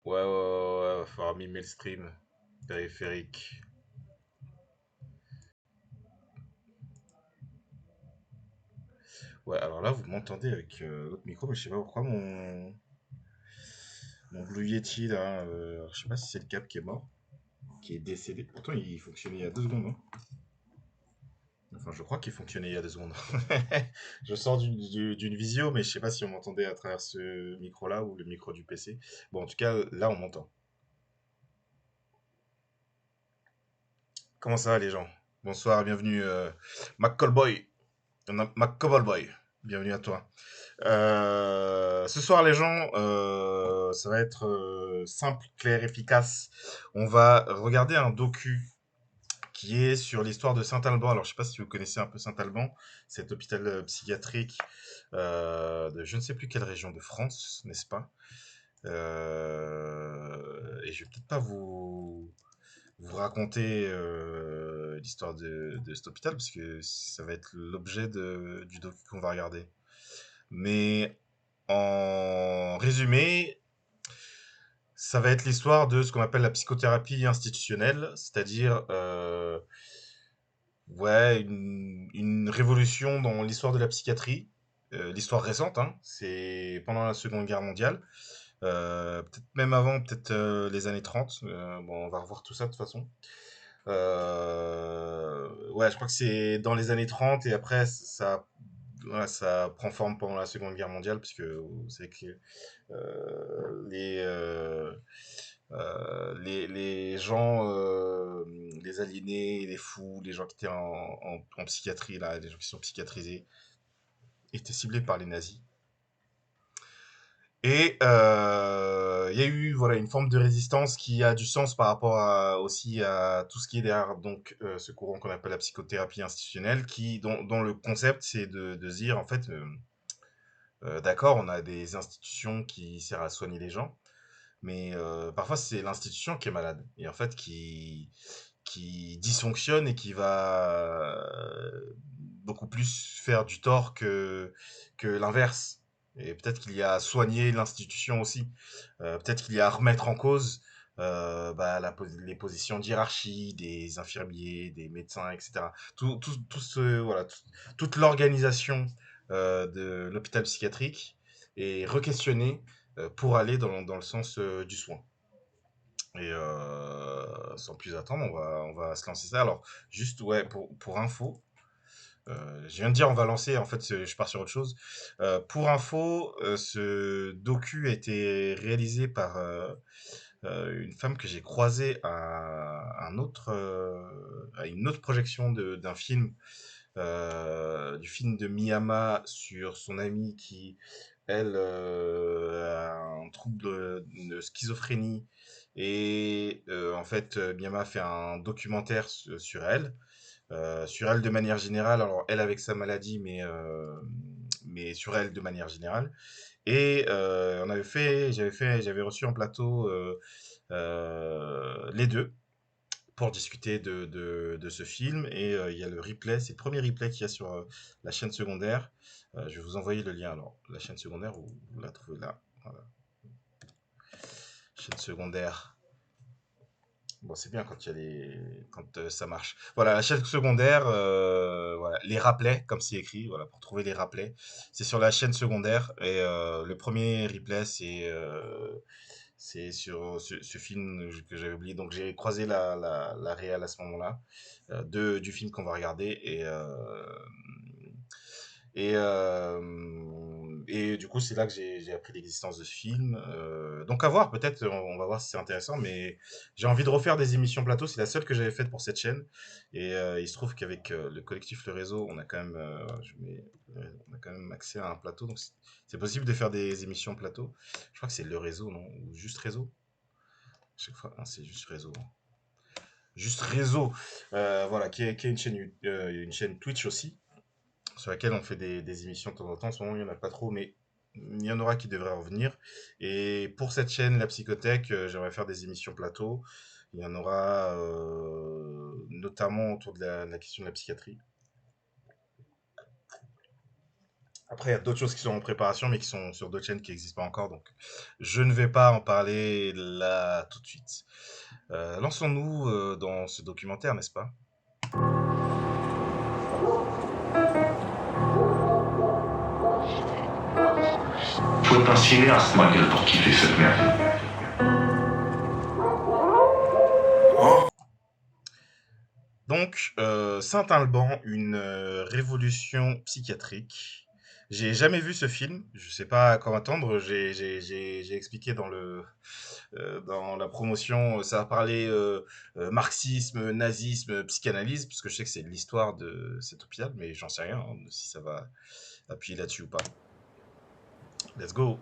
Ouais, ouais, ouais, ouais, va falloir mimer le stream. Périphérique. Ouais, alors là, vous m'entendez avec l'autre micro, mais je sais pas pourquoi mon Blue Yeti, là, alors, je sais pas si c'est le câble qui est mort, qui est décédé. Pourtant, il fonctionnait il y a 2 secondes, hein. Enfin, je crois qu'il fonctionnait il y a 2 secondes. Je sors d'une visio, mais je sais pas si on m'entendait à travers ce micro-là ou le micro du PC. Bon, en tout cas, là, on m'entend. Comment ça va, les gens? Bonsoir, bienvenue, McCallboy. McCallboy. Bienvenue à toi. Ce soir, les gens, ça va être simple, clair, efficace. On va regarder un docu qui est sur l'histoire de Saint-Alban. Alors, je sais pas si vous connaissez un peu Saint-Alban, cet hôpital psychiatrique de je ne sais plus quelle région de France, n'est-ce pas? Et je vais peut-être pas vous raconter l'histoire de cet hôpital, parce que ça va être l'objet du docu qu'on va regarder. Mais en résumé, ça va être l'histoire de ce qu'on appelle la psychothérapie institutionnelle, c'est-à-dire ouais, une révolution dans l'histoire de la psychiatrie, l'histoire récente, hein, c'est pendant la Seconde Guerre mondiale, peut-être même avant, peut-être les années 30. Bon, on va revoir tout ça de toute façon. Ouais, je crois que c'est dans les années 30 et après ça, voilà, ça prend forme pendant la Seconde Guerre mondiale, puisque vous savez que les gens, les aliénés, les fous, les gens qui étaient en psychiatrie, là, les gens qui sont psychiatrisés, étaient ciblés par les nazis. Et il y a eu voilà une forme de résistance qui a du sens par rapport aussi à tout ce qui est derrière donc ce courant qu'on appelle la psychothérapie institutionnelle, dont le concept c'est de se dire en fait d'accord, on a des institutions qui servent à soigner les gens, mais parfois c'est l'institution qui est malade et en fait qui dysfonctionne et qui va beaucoup plus faire du tort que l'inverse. Et peut-être qu'il y a à soigner l'institution aussi. Peut-être qu'il y a à remettre en cause bah, les positions de hiérarchie des infirmiers, des médecins, etc. Voilà, toute l'organisation de l'hôpital psychiatrique est requestionnée pour aller dans le sens du soin. Et sans plus attendre, on va se lancer ça. Alors, juste, ouais, pour info, je viens de dire on va lancer, en fait, je pars sur autre chose. Pour info, ce docu a été réalisé par une femme que j'ai croisée à une autre projection d'un film, du film de Miyama sur son amie qui, elle, a un trouble de schizophrénie. Et en fait, Miyama fait un documentaire sur elle de manière générale. Alors, elle avec sa maladie, mais sur elle de manière générale. Et j'avais reçu en plateau les deux pour discuter de ce film. Et il y a le replay, c'est le premier replay qu'il y a sur la chaîne secondaire. Je vais vous envoyer le lien. Alors, la chaîne secondaire, vous la trouvez là. Voilà. Chaîne secondaire. Bon, c'est bien quand il y a quand ça marche. Voilà, la chaîne secondaire, voilà, les rapplays, comme c'est écrit, voilà, pour trouver les rapplays, c'est sur la chaîne secondaire. Et le premier replay, c'est sur ce film que j'avais oublié. Donc j'ai croisé la réal à ce moment-là, du film qu'on va regarder. Et du coup, c'est là que j'ai appris l'existence de ce film. Donc à voir, peut-être, on va voir si c'est intéressant, mais j'ai envie de refaire des émissions plateau. C'est la seule que j'avais faite pour cette chaîne. Et il se trouve qu'avec le collectif Le Réseau, on a quand même, on a quand même accès à un plateau. Donc c'est possible de faire des émissions plateau. Je crois que c'est Le Réseau, non? Ou juste Réseau? Chaque fois, non, c'est juste Réseau, hein. Juste Réseau, voilà, qui est une chaîne Twitch aussi, sur laquelle on fait des émissions de temps en temps. En ce moment, il n'y en a pas trop, mais il y en aura qui devraient revenir. Et pour cette chaîne, la Psychothèque, j'aimerais faire des émissions plateau. Il y en aura notamment autour de la question de la psychiatrie. Après, il y a d'autres choses qui sont en préparation, mais qui sont sur d'autres chaînes qui n'existent pas encore, donc je ne vais pas en parler là tout de suite. Lançons-nous dans ce documentaire, n'est-ce pas? Faut un cinéaste, ma gueule, pour kiffer cette merde. Donc, Saint-Alban, une révolution psychiatrique. J'ai jamais vu ce film, je sais pas à quoi m'attendre. J'ai expliqué dans la promotion, ça a parlé marxisme, nazisme, psychanalyse, parce que je sais que c'est l'histoire de cet hôpital, mais j'en sais rien hein, si ça va appuyer là-dessus ou pas. Let's go.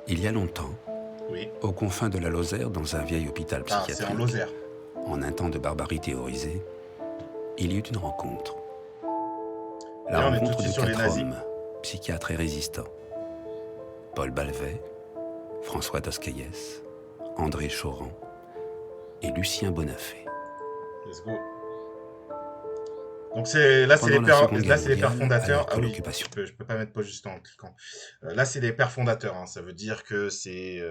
Il y a longtemps, Oui. aux confins de la Lozère, dans un vieil hôpital Ah, c'est en psychiatrique, Lozère. en un temps de barbarie théorisée, il y eut une rencontre. La Là, on est tout de rencontre suite de sur les 4 nazis. hommes, psychiatres et résistants. Paul Balvet, François Tosquelles, André Choran et Lucien Bonafé. Let's go. Donc là c'est Pendant la Seconde Guerre les pères mondiale, fondateurs. alors Ah que oui, l'occupation... je peux pas mettre pause juste en cliquant. Là c'est les pères fondateurs. Hein. Ça veut dire que c'est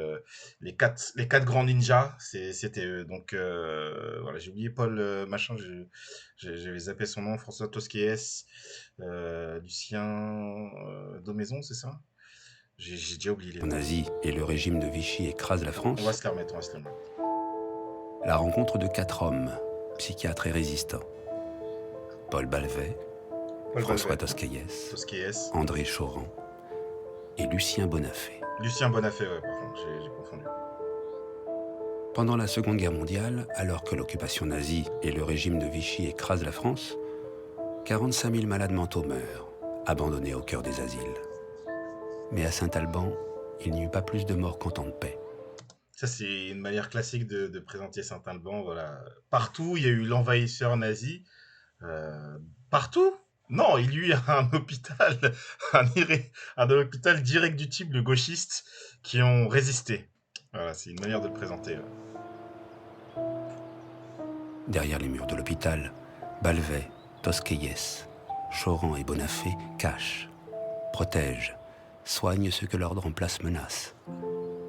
les quatre grands ninjas. C'était eux. Donc voilà, j'ai oublié Paul machin. J'avais zappé son nom. François Tosquelles, Lucien Daumaison, c'est ça? J'ai déjà oublié les noms. nazis et le régime de Vichy écrasent la On va France, se les remettre. On va se les remettre. la rencontre de 4 hommes, psychiatres et résistants. Paul Balvet, Paul François Balvet, Tosquelles, Tosquelles, André Choran et Lucien Bonafé. Lucien Bonafé. Ouais, par contre, j'ai confondu. Pendant la Seconde Guerre mondiale, alors que l'occupation nazie et le régime de Vichy écrasent la France, 45 000 malades mentaux meurent, abandonnés au cœur des asiles. Mais à Saint-Alban, il n'y eut pas plus de morts qu'en temps de paix. Ça, c'est une manière classique de présenter Saint-Alban. Voilà. Partout, il y a eu l'envahisseur nazi. Euh, Partout? Non, il y a eu un hôpital, un hôpital direct du type de gauchistes qui ont résisté. Voilà, c'est une manière de le présenter. Derrière les murs de l'hôpital, Balvet, Tosquelles, Choran et Bonafé cachent, protègent, soignent ceux que l'ordre en place menace.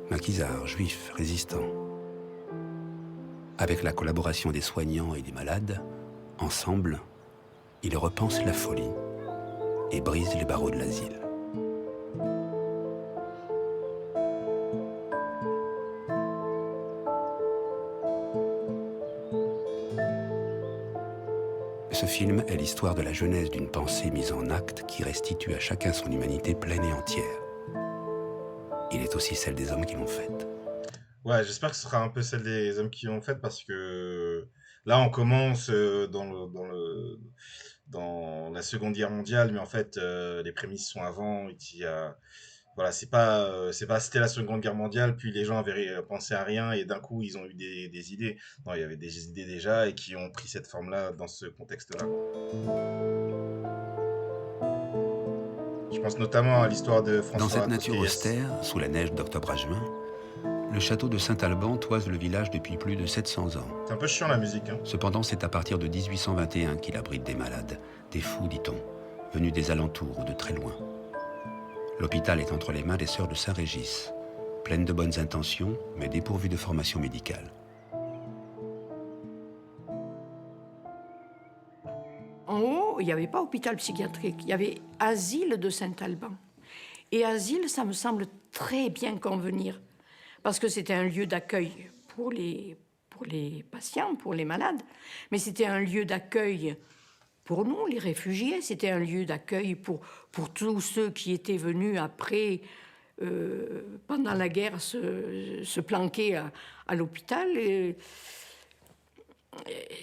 Maquisards, juifs, résistants. Avec la collaboration des soignants et des malades, ensemble, ils repensent la folie et brisent les barreaux de l'asile. Ce film est l'histoire de la genèse d'une pensée mise en acte qui restitue à chacun son humanité pleine et entière. Il est aussi celle des hommes qui l'ont faite. Ouais, j'espère que ce sera un peu celle des hommes qui l'ont faite parce que là, on commence dans la Seconde Guerre mondiale, mais en fait, les prémices sont avant. Il y a, voilà, c'est pas, c'était la Seconde Guerre mondiale, puis les gens avaient pensé à rien et d'un coup, ils ont eu des idées. Non, il y avait des idées déjà et qui ont pris cette forme-là dans ce contexte-là. Je pense notamment à l'histoire de Dans cette François nature Tosquelles. austère, sous la neige d'octobre à juin, le château de Saint-Alban toise le village depuis plus de 700 ans. C'est un peu chiant la musique, hein. Cependant, c'est à partir de 1821 qu'il abrite des malades, des fous, dit-on, venus des alentours ou de très loin. L'hôpital est entre les mains des sœurs de Saint-Régis, pleines de bonnes intentions, mais dépourvues de formation médicale. En haut, il n'y avait pas hôpital psychiatrique, il y avait asile de Saint-Alban. Et asile, ça me semble très bien convenir, parce que c'était un lieu d'accueil pour les patients, pour les malades, mais c'était un lieu d'accueil pour nous, les réfugiés, c'était un lieu d'accueil pour tous ceux qui étaient venus après, pendant la guerre, se planquer à l'hôpital.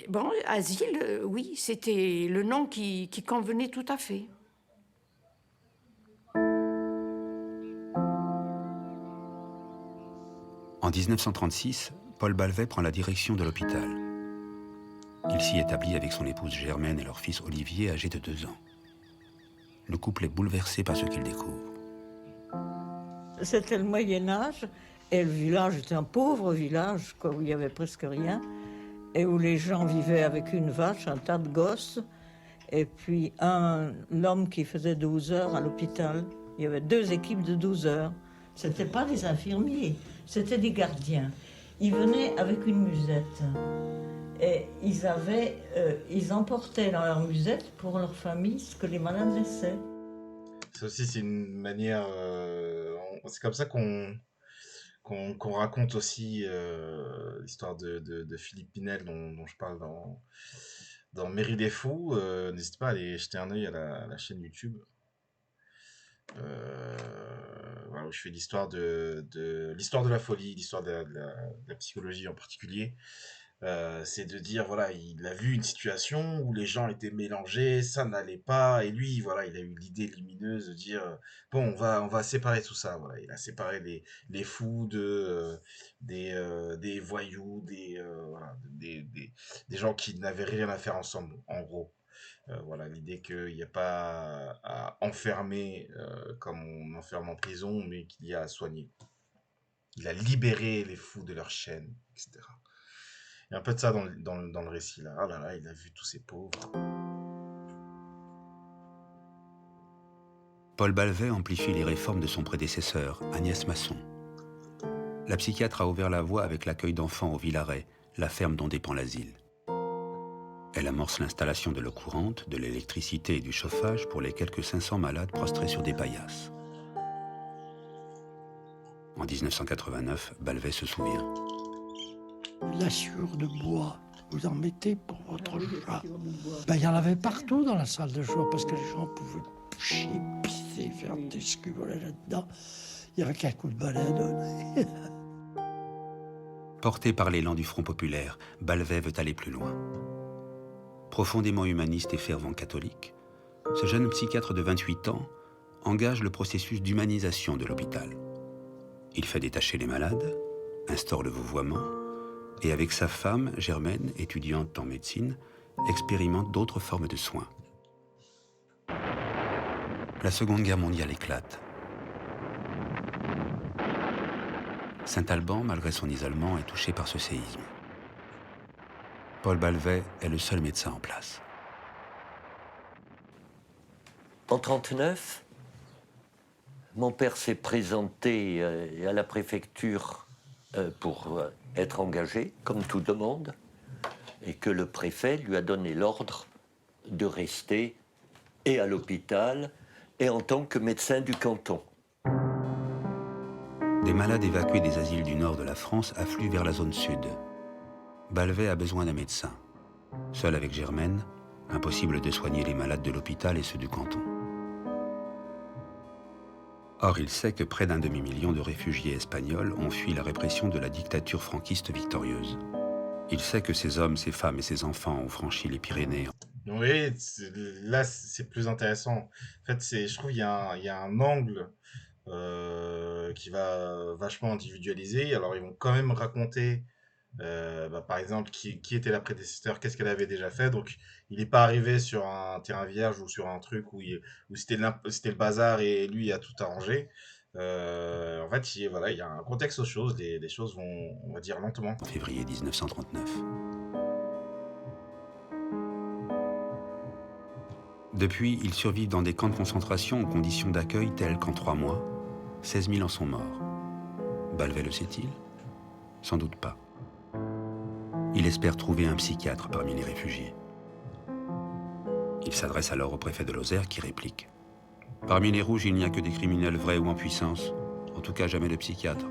Bon, asile, oui, c'était le nom qui convenait tout à fait. En 1936, Paul Balvet prend la direction de l'hôpital. Il s'y établit avec son épouse Germaine et leur fils Olivier, âgé de 2 ans. Le couple est bouleversé par ce qu'il découvre. C'était le Moyen-Âge, et le village était un pauvre village, quoi, où il n'y avait presque rien, et où les gens vivaient avec une vache, un tas de gosses, et puis l'homme qui faisait 12 heures à l'hôpital. Il y avait 2 équipes de 12 heures. Ce n'étaient pas des infirmiers, c'était des gardiens. Ils venaient avec une musette. Et ils emportaient dans leur musette pour leur famille ce que les malades laissaient. Ça aussi, c'est une manière. C'est comme ça qu'on raconte aussi l'histoire de Philippe Pinel dont je parle dans Mairie des Fous. N'hésitez pas à aller jeter un œil à la chaîne YouTube. Voilà, où je fais l'histoire de l'histoire de la folie, l'histoire de la psychologie en particulier. C'est de dire, voilà, il a vu une situation où les gens étaient mélangés, ça n'allait pas, et lui, voilà, il a eu l'idée lumineuse de dire, bon, on va séparer tout ça, voilà, il a séparé les fous des voyous, voilà, des gens qui n'avaient rien à faire ensemble, en gros. Voilà, l'idée qu'il n'y a pas à enfermer comme on enferme en prison, mais qu'il y a à soigner. Il a libéré les fous de leurs chaînes, etc. Il y a un peu de ça dans le récit là. Ah là là, il a vu tous ces pauvres. Paul Balvet amplifie les réformes de son prédécesseur, Agnès Masson. La psychiatre a ouvert la voie avec l'accueil d'enfants au Villaret, la ferme dont dépend l'asile. Elle amorce l'installation de l'eau courante, de l'électricité et du chauffage pour les quelques 500 malades prostrés sur des paillasses. En 1989, Balvet se souvient. La sciure de bois, vous en mettez pour votre chat. Ben, il y en avait partout dans la salle de joie parce que les gens pouvaient chier, pisser, faire des ce qu'ils voulaient là-dedans. Il n'y avait qu'un coup de balai à donner. Porté par l'élan du Front populaire, Balvet veut aller plus loin. Profondément humaniste et fervent catholique, ce jeune psychiatre de 28 ans engage le processus d'humanisation de l'hôpital. Il fait détacher les malades, instaure le vouvoiement, et avec sa femme, Germaine, étudiante en médecine, expérimente d'autres formes de soins. La Seconde Guerre mondiale éclate. Saint-Alban, malgré son isolement, est touché par ce séisme. Paul Balvet est le seul médecin en place. En 1939, mon père s'est présenté à la préfecture pour être engagé, comme tout le monde, et que le préfet lui a donné l'ordre de rester et à l'hôpital et en tant que médecin du canton. Des malades évacués des asiles du nord de la France affluent vers la zone sud. Balvet a besoin d'un médecin. Seul avec Germaine, impossible de soigner les malades de l'hôpital et ceux du canton. Or, il sait que près d'un demi-million de réfugiés espagnols ont fui la répression de la dictature franquiste victorieuse. Il sait que ces hommes, ces femmes et ces enfants ont franchi les Pyrénées. Oui, là, c'est plus intéressant. En fait, je trouve qu'il y a un angle qui va vachement individualiser. Alors, ils vont quand même raconter, par exemple, qui était la prédécesseur, qu'est-ce qu'elle avait déjà fait. Donc, il n'est pas arrivé sur un terrain vierge ou sur un truc où c'était le bazar et lui il a tout arrangé. En fait, voilà, il y a un contexte aux choses. Les choses vont, on va dire, lentement. En février 1939. Depuis, ils survivent dans des camps de concentration aux conditions d'accueil telles qu'en 3 mois, 16 000 en sont morts. Balvet le sait-il? Sans doute pas. Il espère trouver un psychiatre parmi les réfugiés. Il s'adresse alors au préfet de Lozère qui réplique. Parmi les rouges, il n'y a que des criminels vrais ou en puissance. En tout cas, jamais de psychiatre.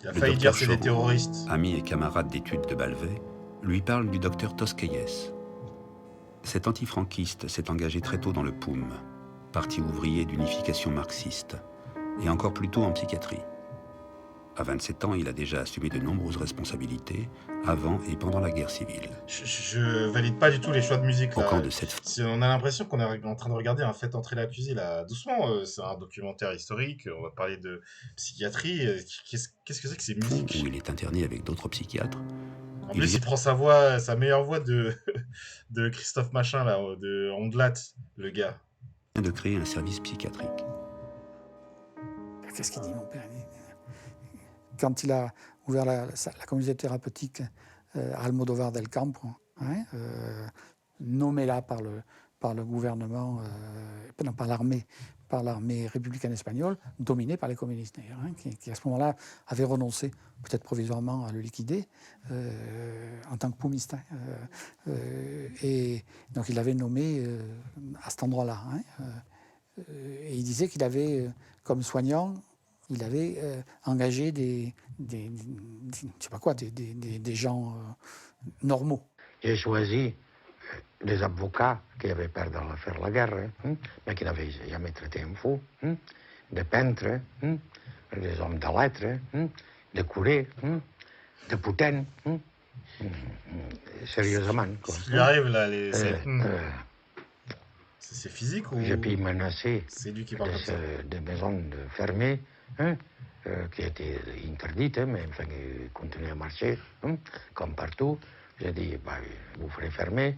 Il a failli dire c'est des terroristes. Ami et camarade d'études de Balvet, lui parle du docteur Tosquelles. Cet antifranquiste s'est engagé très tôt dans le POUM, parti ouvrier d'unification marxiste, et encore plus tôt en psychiatrie. À 27 ans, il a déjà assumé de nombreuses responsabilités avant et pendant la guerre civile. Je valide pas du tout les choix de musique Au camp là. de cette On a l'impression qu'on est en train de regarder un fait entrer l'accusé là. Doucement, c'est un documentaire historique. On va parler de psychiatrie. Qu'est-ce que c'est que ces fond musiques? où il est interné avec d'autres psychiatres, En il plus, vient il prend sa voix, sa meilleure voix de de Christophe Machin là, de Ondelat, le gars. de créer un service psychiatrique. Qu'est-ce qu'il dit, mon père? Quand il a ouvert la communauté thérapeutique à Almodóvar del Campo, nommé là par le gouvernement, non, par l'armée républicaine espagnole, dominée par les communistes d'ailleurs, qui à ce moment-là avait renoncé, peut-être provisoirement, à le liquider en tant que poumiste. Et donc il l'avait nommé à cet endroit-là. Et il disait qu'il avait, comme soignant, il avait engagé des gens normaux. J'ai choisi des avocats qui avaient peur de faire la guerre, mais qui n'avaient jamais traité un fou, des peintres, des hommes de lettres, des curés, des putains, sérieusement. Ce qui arrive là, c'est physique ou j'ai pu menacer c'est lui qui parle comme ça? des maisons fermées, qui étaient interdites, mais enfin, qui continuaient à marcher, comme partout. J'ai dit, vous ferez fermer,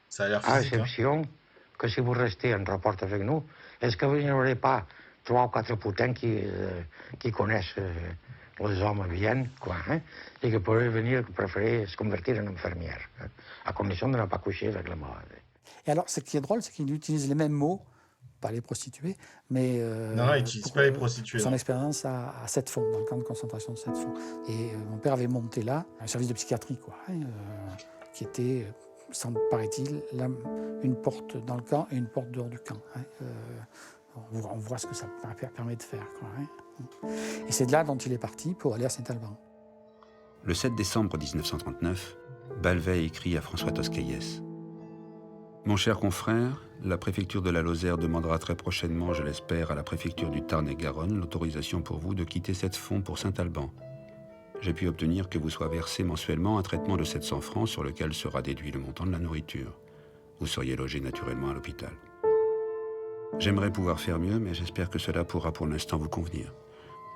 Ça a l'air à physique. exception que si vous restez en rapport avec nous, est-ce que vous n'aurez pas 3 ou 4 putains qui connaissent les hommes bien, quoi, et qui pourraient venir préférer se convertir en infirmière, à condition de ne pas coucher avec la malade. Et alors, ce qui est drôle, c'est qu'il utilise les mêmes mots, pas les prostituées, mais Non, il n'utilise pas les prostituées. son non. expérience à Sept-Fonds, dans le camp de concentration de Sept-Fonds. Et mon père avait monté là un service de psychiatrie, quoi, qui était, paraît-il, là, une porte dans le camp et une porte dehors du camp. On voit ce que ça permet de faire, quoi, Et c'est de là dont il est parti pour aller à Saint-Alban. Le 7 décembre 1939, Balvey écrit à François Tosquelles. Mon cher confrère, la préfecture de la Lozère demandera très prochainement, je l'espère, à la préfecture du Tarn-et-Garonne l'autorisation pour vous de quitter Sept-Fonds pour Saint-Alban. J'ai pu obtenir que vous soit versé mensuellement un traitement de 700 francs sur lequel sera déduit le montant de la nourriture. Vous seriez logé naturellement à l'hôpital. J'aimerais pouvoir faire mieux, mais j'espère que cela pourra pour l'instant vous convenir.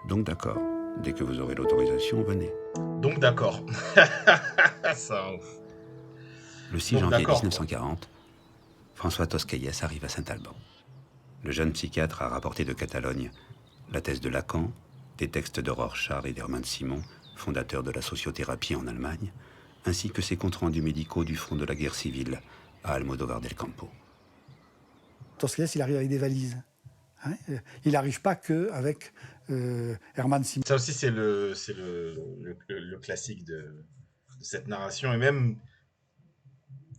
Donc d'accord, dès que vous aurez l'autorisation, venez. Donc d'accord. Ça, ouf. Le 6 Donc, janvier d'accord, 1940, François Tosquelles arrive à Saint-Alban. Le jeune psychiatre a rapporté de Catalogne la thèse de Lacan, des textes de Rorschach et d'Hermann Simon, fondateur de la sociothérapie en Allemagne, ainsi que ses comptes rendus médicaux du front de la guerre civile à Almodóvar del Campo. Tosquelles, il arrive avec des valises. Il n'arrive pas qu'avec Hermann Simon. Ça aussi, c'est le classique de cette narration. Et même,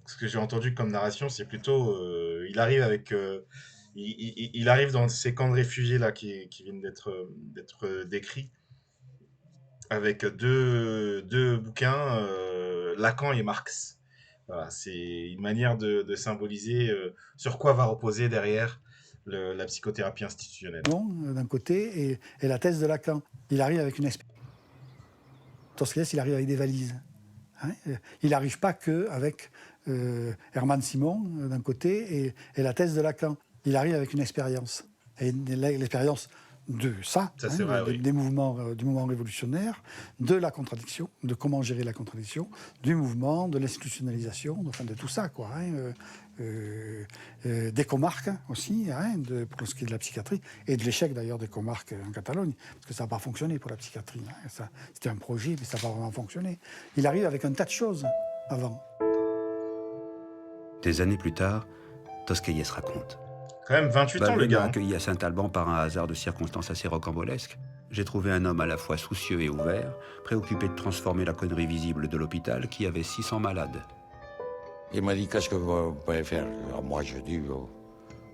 ce que j'ai entendu comme narration, c'est plutôt... il arrive avec... il arrive dans ces camps de réfugiés là, qui viennent d'être décrits, avec deux bouquins, Lacan et Marx. Voilà, c'est une manière de symboliser sur quoi va reposer derrière la psychothérapie institutionnelle. D'un côté, et la thèse de Lacan. Il arrive avec une expérience. Tosquelles, il arrive avec des valises. Il n'arrive pas qu'avec Hermann Simon, d'un côté, et la thèse de Lacan. Il arrive avec une expérience. Et l'expérience de ça c'est vrai, oui. du mouvement révolutionnaire, de la contradiction, de comment gérer la contradiction, du mouvement, de l'institutionnalisation, enfin de tout ça, quoi. Des comarques aussi, pour ce qui est de la psychiatrie, et de l'échec d'ailleurs des comarques en Catalogne, parce que ça n'a pas fonctionné pour la psychiatrie. C'était un projet, mais ça n'a pas vraiment fonctionné. Il arrive avec un tas de choses avant. Des années plus tard, Tosquelles raconte. Quand même 28 ans, le Balvey gars. m'a accueilli à Saint-Alban par un hasard de circonstances assez rocambolesques. J'ai trouvé un homme à la fois soucieux et ouvert, préoccupé de transformer la connerie visible de l'hôpital qui avait 600 malades. Il m'a dit, qu'est-ce que vous pouvez faire? Alors moi, je dis,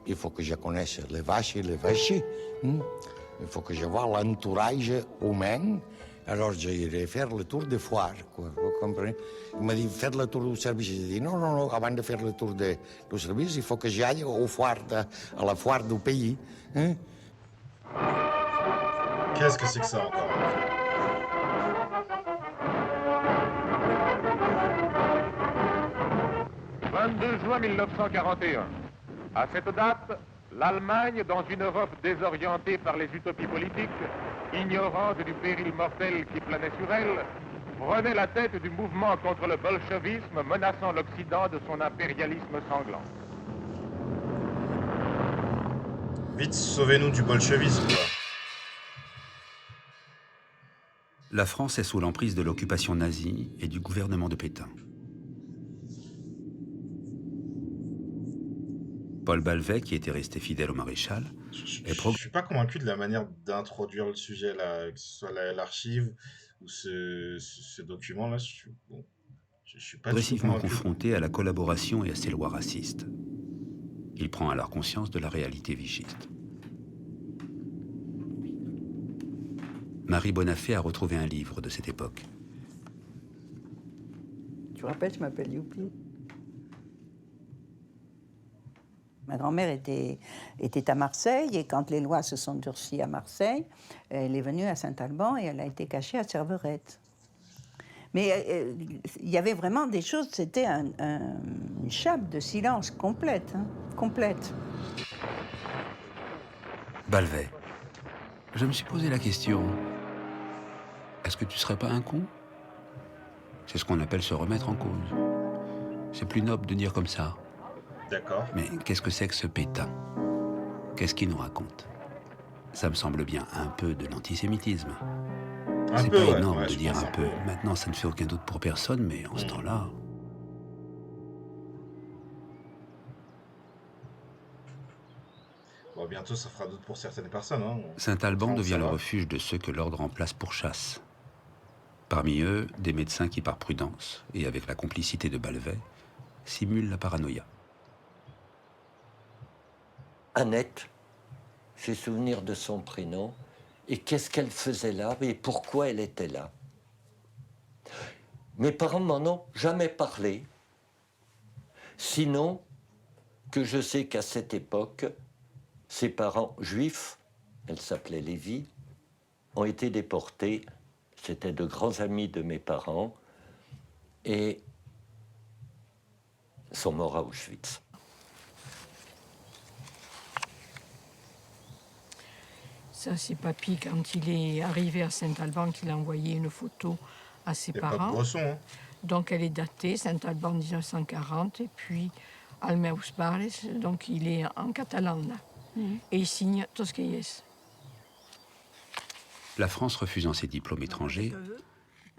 il faut que je connaisse les vaches et les vachiers. Il faut que je vois l'entourage humain. Alors, j'irai faire le tour des foires, quoi, vous comprenez? Il m'a dit, faites le tour du service. J'ai dit, non, avant de faire le tour du service, il faut que j'aille à la foire du pays. Quel Qu'est-ce que c'est que ça encore? 22 juin 1941. À cette date, l'Allemagne, dans une Europe désorientée par les utopies politiques, ignorante du péril mortel qui planait sur elle, prenait la tête du mouvement contre le bolchevisme menaçant l'Occident de son impérialisme sanglant. Vite, sauvez-nous du bolchevisme, quoi. La France est sous l'emprise de l'occupation nazie et du gouvernement de Pétain. Paul Balvet, qui était resté fidèle au maréchal, Je suis pas convaincu de la manière d'introduire le sujet, là, que ce soit l'archive ou ce document-là. Je suis pas du tout progressivement convaincu. confronté à la collaboration et à ses lois racistes. Il prend alors conscience de la réalité vichiste. Marie Bonafé a retrouvé un livre de cette époque. Tu te rappelles, je m'appelle Youpi. Ma grand-mère était à Marseille et quand les lois se sont durcies à Marseille, elle est venue à Saint-Alban et elle a été cachée à Serverette. Mais il y avait vraiment des choses, c'était une chape de silence complète, hein, complète. Balvet. Je me suis posé la question. Est-ce que tu serais pas un con? C'est ce qu'on appelle se remettre en cause. C'est plus noble de dire comme ça. D'accord. Mais qu'est-ce que c'est que ce Pétain? Qu'est-ce qu'il nous raconte? Ça me semble bien un peu de l'antisémitisme. C'est pas ouais, énorme ouais, de je dire pense un peu. Maintenant, ça ne fait aucun doute pour personne, mais en ce temps-là... Bon, bientôt, ça fera doute pour certaines personnes. Hein. Saint-Alban Enfin, devient ça le va. refuge de ceux que l'ordre remplace pour chasse. Parmi eux, des médecins qui, par prudence, et avec la complicité de Balvet, simulent la paranoïa. Annette, j'ai souvenir de son prénom, et qu'est-ce qu'elle faisait là, et pourquoi elle était là. Mes parents m'en ont jamais parlé, sinon que je sais qu'à cette époque, ses parents juifs, elle s'appelait Lévi, ont été déportés. C'étaient de grands amis de mes parents et sont morts à Auschwitz. Ça, c'est Papy, quand il est arrivé à Saint-Alban, qu'il a envoyé une photo à ses Il n'y a pas de parents. Bresson, hein. Donc, elle est datée, Saint-Alban 1940, et puis Almeus Barles, donc il est en catalan, là. Et il signe Tosquelles. La France refusant ses diplômes étrangers,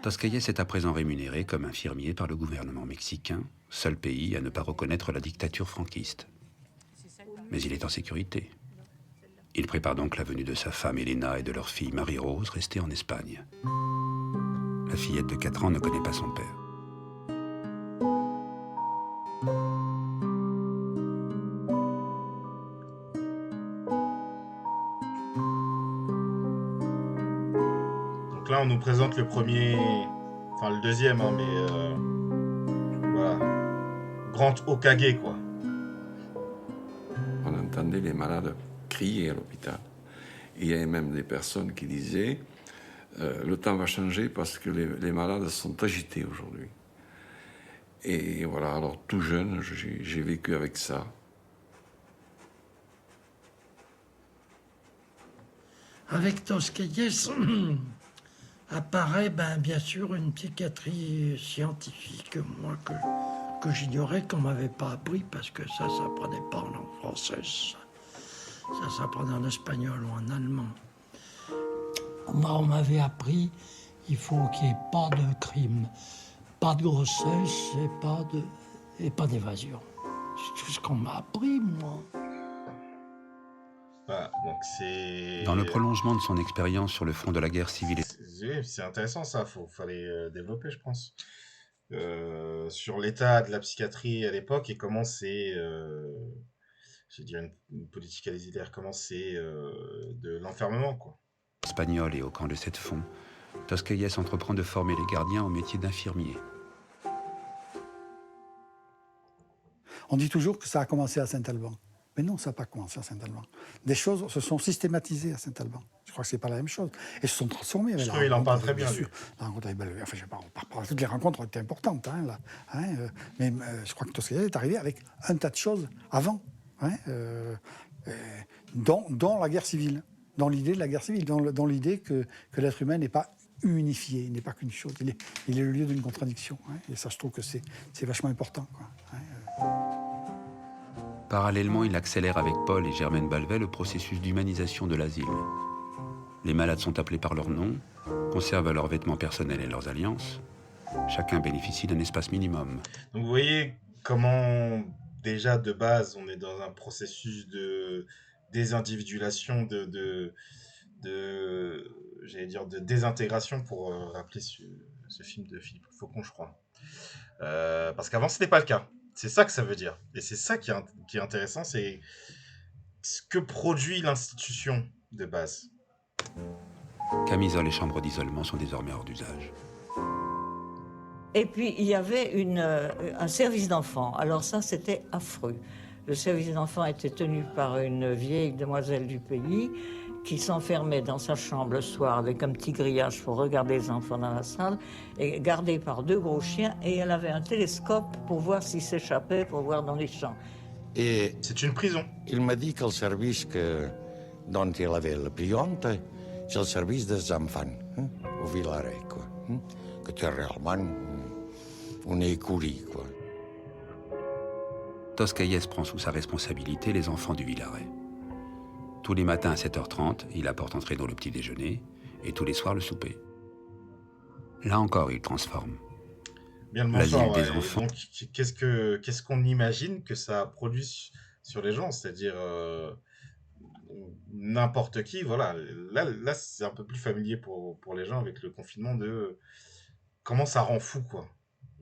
Tosquelles est à présent rémunéré comme infirmier par le gouvernement mexicain, seul pays à ne pas reconnaître la dictature franquiste. Mais il est en sécurité. Il prépare donc la venue de sa femme Elena et de leur fille Marie-Rose, restée en Espagne. La fillette de 4 ans ne connaît pas son père. Donc là, on nous présente le premier... Enfin, le deuxième, hein, mais... voilà. Grand Okage, quoi. On entendait les malades crier à l'hôpital. Il y avait même des personnes qui disaient le temps va changer parce que les malades sont agités aujourd'hui. Et voilà, alors tout jeune, j'ai vécu avec ça. Avec Tosquelles apparaît bien sûr une psychiatrie scientifique, moi, que j'ignorais, qu'on m'avait pas appris, parce que ça s'apprenait pas en langue française. Ça s'apprenait en espagnol ou en allemand. Moi, on m'avait appris, il faut qu'il n'y ait pas de crime, pas de grossesse et pas d'évasion. C'est tout ce qu'on m'a appris, moi. Voilà, donc c'est... Dans le prolongement de son expérience sur le front de la guerre civile... C'est intéressant, ça. Fallait développer, je pense. Sur l'état de la psychiatrie à l'époque et comment c'est... je dirais une politique alisilaire, comment c'est de l'enfermement, quoi. Espagnol et au camp de Sept-Fonds, Tosquelles entreprend de former les gardiens au métier d'infirmier. On dit toujours que ça a commencé à Saint-Alban. Mais non, ça n'a pas commencé à Saint-Alban. Des choses se sont systématisées à Saint-Alban. Je crois que ce n'est pas la même chose. Et se sont transformées. Je trouve qu'il en parle très bien, lui. La rencontre avec Bellevue. Enfin, je ne sais pas, toutes les rencontres ont été importantes. Là, mais je crois que Toscanel est arrivé avec un tas de choses avant, dont la guerre civile, dans l'idée de la guerre civile, dans l'idée que l'être humain n'est pas unifié, il n'est pas qu'une chose, il est le lieu d'une contradiction. Et ça, je trouve que c'est vachement important. Parallèlement, il accélère avec Paul et Germaine Balvet le processus d'humanisation de l'asile. Les malades sont appelés par leur nom, conservent leurs vêtements personnels et leurs alliances. Chacun bénéficie d'un espace minimum. Donc vous voyez comment, déjà de base, on est dans un processus de désindividuation, j'allais dire de désintégration, pour rappeler ce film de Philippe Faucon, je crois. Parce qu'avant, ce n'était pas le cas. C'est ça que ça veut dire. Et c'est ça qui est intéressant, c'est ce que produit l'institution de base. Camisoles et chambres d'isolement sont désormais hors d'usage. Et puis, il y avait un service d'enfants. Alors ça, c'était affreux. Le service d'enfants était tenu par une vieille demoiselle du pays qui s'enfermait dans sa chambre le soir avec un petit grillage pour regarder les enfants dans la salle, et gardée par 2 gros chiens, et elle avait un télescope pour voir s'ils s'échappaient, pour voir dans les champs. Et c'est une prison. Il m'a dit que le service dont il avait le priante, c'est le service des enfants, au Villaret, quoi. Que c'est réellement une écurie, quoi. Toscaïès prend sous sa responsabilité les enfants du Villaret. Tous les matins à 7h30, il apporte en traîneau le petit déjeuner et tous les soirs le souper. Là encore, il transforme. Bien le bonsoir, des enfants. Donc, qu'est-ce qu'on imagine que ça produit sur les gens? C'est-à-dire n'importe qui, voilà. Là c'est un peu plus familier pour les gens avec le confinement de comment ça rend fou, quoi.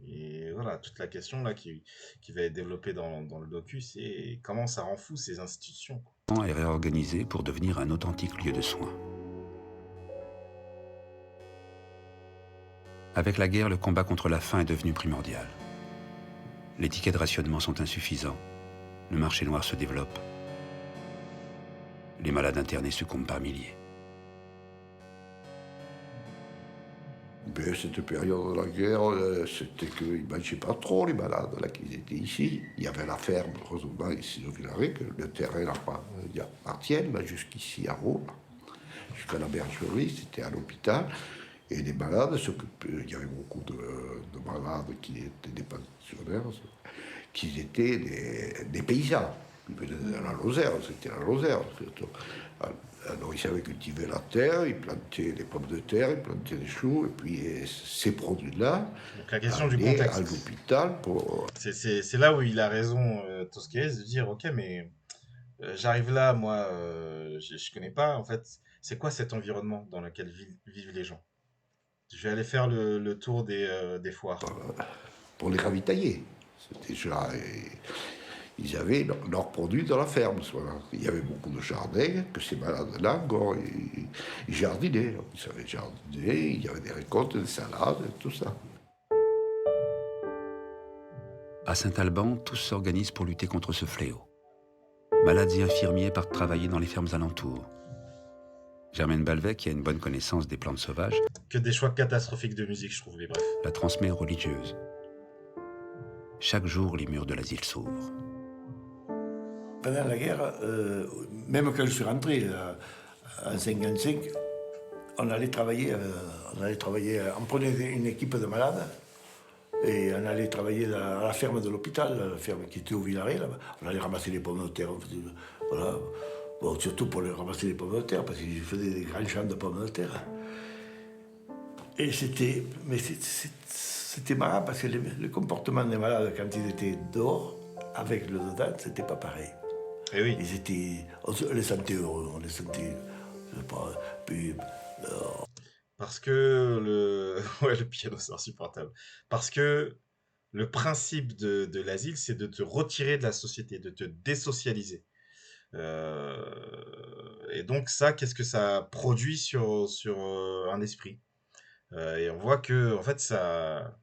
Et voilà, toute la question là qui va être développée dans le docu, c'est comment ça rend fou ces institutions, quoi. Est réorganisé pour devenir un authentique lieu de soins. Avec la guerre, le combat contre la faim est devenu primordial. Les tickets de rationnement sont insuffisants. Le marché noir se développe. Les malades internés succombent par milliers. Ben, cette période de la guerre, c'était qu'ils ne mangeaient pas trop, les malades, là, qu'ils étaient ici. Il y avait la ferme, heureusement, ici au Villaret, que le terrain appartient, là, jusqu'ici à Rome, jusqu'à la bergerie, c'était à l'hôpital. Et les malades s'occupaient, il y avait beaucoup de malades qui étaient des pensionnaires, qui étaient des paysans. Ils venaient de la Lozère, c'était la Lozère. Alors ils savaient cultiver la terre, ils plantaient des pommes de terre, ils plantaient des choux, et puis ces produits-là, donc la question du contexte à l'hôpital pour... C'est là où il a raison, Toscaïès, de dire, ok, mais j'arrive là, moi, je connais pas, en fait, c'est quoi cet environnement dans lequel vivent les gens? Je vais aller faire le tour des foires. Pour les ravitailler. C'était déjà... Ils avaient leurs produits dans la ferme. Il y avait beaucoup de jardins, que ces malades-là, encore, ils jardinaient. Ils savaient jardiner, il y avait des récoltes, des salades, tout ça. À Saint-Alban, tous s'organisent pour lutter contre ce fléau. Malades et infirmiers partent travailler dans les fermes alentours. Germaine Balvet, qui a une bonne connaissance des plantes sauvages, que des choix catastrophiques de musique, je trouve, les brefs, la transmet aux religieuses. Chaque jour, les murs de l'asile s'ouvrent. Pendant la guerre, même quand je suis rentré en 1955, on allait travailler, on prenait une équipe de malades et on allait travailler à la ferme de l'hôpital, la ferme qui était au Villaret, là-bas. On allait ramasser les pommes de terre, voilà. Bon, surtout pour les ramasser les pommes de terre, parce qu'ils faisaient des grands champs de pommes de terre. Et c'était marrant, parce que le comportement des malades, quand ils étaient dehors, avec le dedans, c'était pas pareil. Et oui. On les sentait heureux, on les sentait... Je sais pas, puis... Parce que le piano, c'est insupportable. Parce que le principe de l'asile, c'est de te retirer de la société, de te désocialiser. Et donc ça, qu'est-ce que ça produit sur un esprit? Et on voit que, en fait, ça